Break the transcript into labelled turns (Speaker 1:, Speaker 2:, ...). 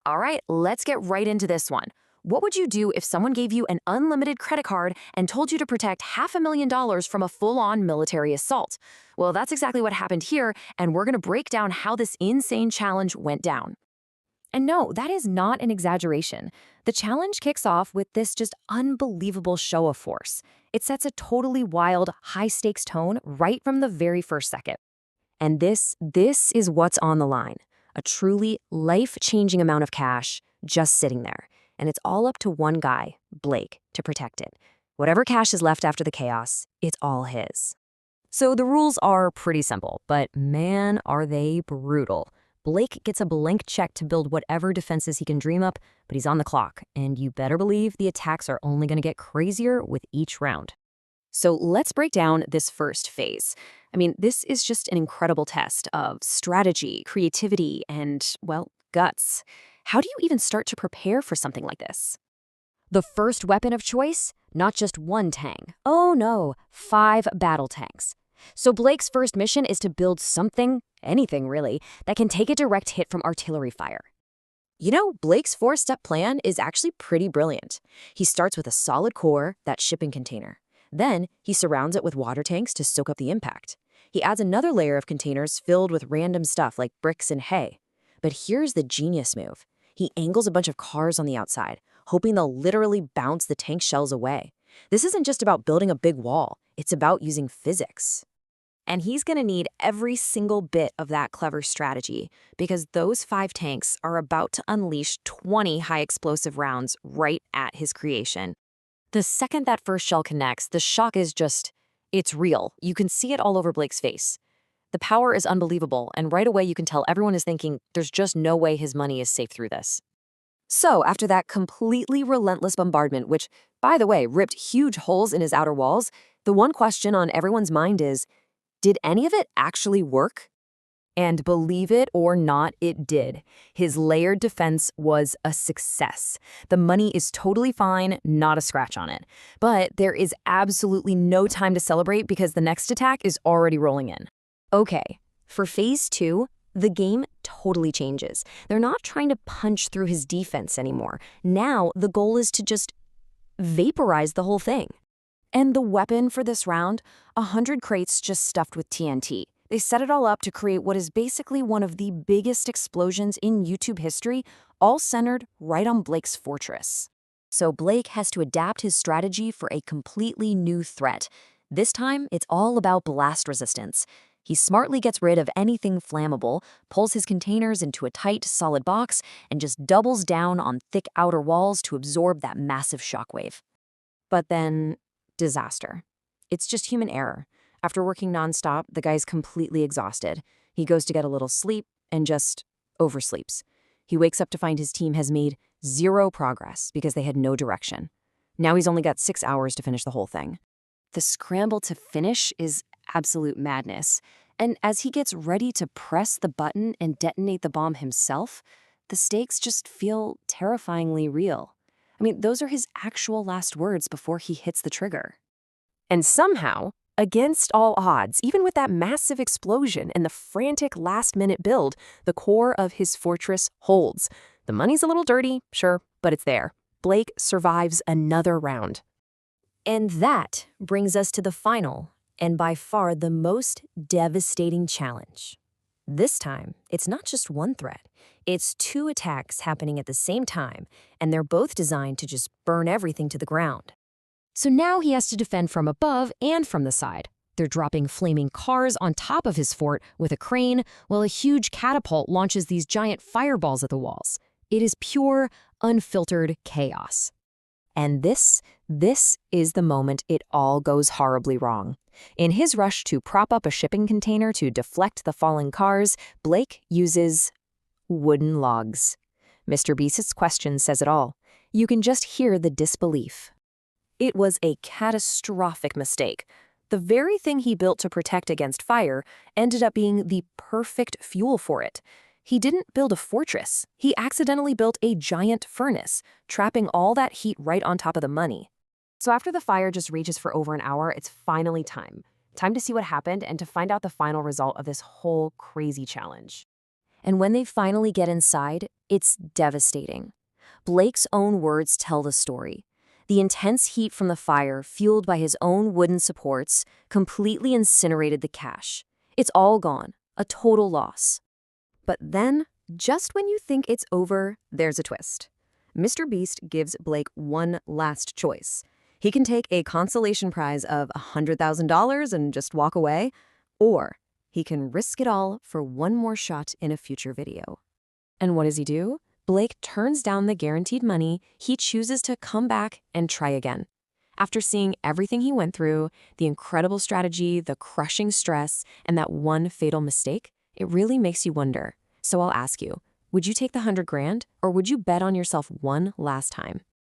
Speaker 1: All right, let's get right into this one. What would you do if someone gave you an unlimited credit card and told you to protect $500,000 from a full-on military assault? Well, that's exactly what happened here, and we're going to break down how this insane challenge went down. And no, that is not an exaggeration. The challenge kicks off with this just unbelievable show of force. It sets a totally wild, high-stakes tone right from the very first second. And this is what's on the line. A truly life-changing amount of cash just sitting there. And it's all up to one guy, Blake, to protect it. Whatever cash is left after the chaos, it's all his. So the rules are pretty simple, but man, are they brutal. Blake gets a blank check to build whatever defenses he can dream up, but he's on the clock, and you better believe the attacks are only going to get crazier with each round. So let's break down this first phase. I mean, this is just an incredible test of strategy, creativity, and, well, guts. How do you even start to prepare for something like this? The first weapon of choice? Not just one tank. Oh no, 5 battle tanks. So Blake's first mission is to build something, anything really, that can take a direct hit from artillery fire. You know, Blake's 4-step plan is actually pretty brilliant. He starts with a solid core, that shipping container. Then, he surrounds it with water tanks to soak up the impact. He adds another layer of containers filled with random stuff like bricks and hay. But here's the genius move. He angles a bunch of cars on the outside, hoping they'll literally bounce the tank shells away. This isn't just about building a big wall, it's about using physics. And he's going to need every single bit of that clever strategy, because those 5 tanks are about to unleash 20 high-explosive rounds right at his creation. The second that first shell connects, the shock is it's real. You can see it all over Blake's face. The power is unbelievable, and right away you can tell everyone is thinking there's just no way his money is safe through this. So, after that completely relentless bombardment, which, by the way, ripped huge holes in his outer walls, the one question on everyone's mind is, did any of it actually work? And believe it or not, it did. His layered defense was a success. The money is totally fine, not a scratch on it. But there is absolutely no time to celebrate because the next attack is already rolling in. Okay, for phase 2, the game totally changes. They're not trying to punch through his defense anymore. Now, the goal is to just vaporize the whole thing. And the weapon for this round? 100 crates just stuffed with TNT. They set it all up to create what is basically one of the biggest explosions in YouTube history, all centered right on Blake's fortress. So Blake has to adapt his strategy for a completely new threat. This time, it's all about blast resistance. He smartly gets rid of anything flammable, pulls his containers into a tight, solid box, and just doubles down on thick outer walls to absorb that massive shockwave. But then, disaster. It's just human error. After working nonstop, the guy's completely exhausted. He goes to get a little sleep and just oversleeps. He wakes up to find his team has made 0 progress because they had no direction. Now he's only got 6 hours to finish the whole thing. The scramble to finish is absolute madness. And as he gets ready to press the button and detonate the bomb himself, the stakes just feel terrifyingly real. I mean, those are his actual last words before he hits the trigger. And somehow, against all odds, even with that massive explosion and the frantic last-minute build, the core of his fortress holds. The money's a little dirty, sure, but it's there. Blake survives another round. And that brings us to the final, and by far the most devastating challenge. This time, it's not just one threat. It's 2 attacks happening at the same time, and they're both designed to just burn everything to the ground. So now he has to defend from above and from the side. They're dropping flaming cars on top of his fort with a crane, while a huge catapult launches these giant fireballs at the walls. It is pure, unfiltered chaos. And this is the moment it all goes horribly wrong. In his rush to prop up a shipping container to deflect the falling cars, Blake uses wooden logs. Mr. Beast's question says it all. You can just hear the disbelief. It was a catastrophic mistake. The very thing he built to protect against fire ended up being the perfect fuel for it. He didn't build a fortress. He accidentally built a giant furnace, trapping all that heat right on top of the money. So after the fire just rages for over an hour, it's finally time. Time to see what happened and to find out the final result of this whole crazy challenge. And when they finally get inside, it's devastating. Blake's own words tell the story. The intense heat from the fire, fueled by his own wooden supports, completely incinerated the cash. It's all gone, a total loss. But then, just when you think it's over, there's a twist. Mr. Beast gives Blake one last choice. He can take a consolation prize of $100,000 and just walk away, or he can risk it all for one more shot in a future video. And what does he do? Blake turns down the guaranteed money. He chooses to come back and try again. After seeing everything he went through, the incredible strategy, the crushing stress, and that one fatal mistake, it really makes you wonder. So I'll ask you, would you take the 100 grand, or would you bet on yourself one last time?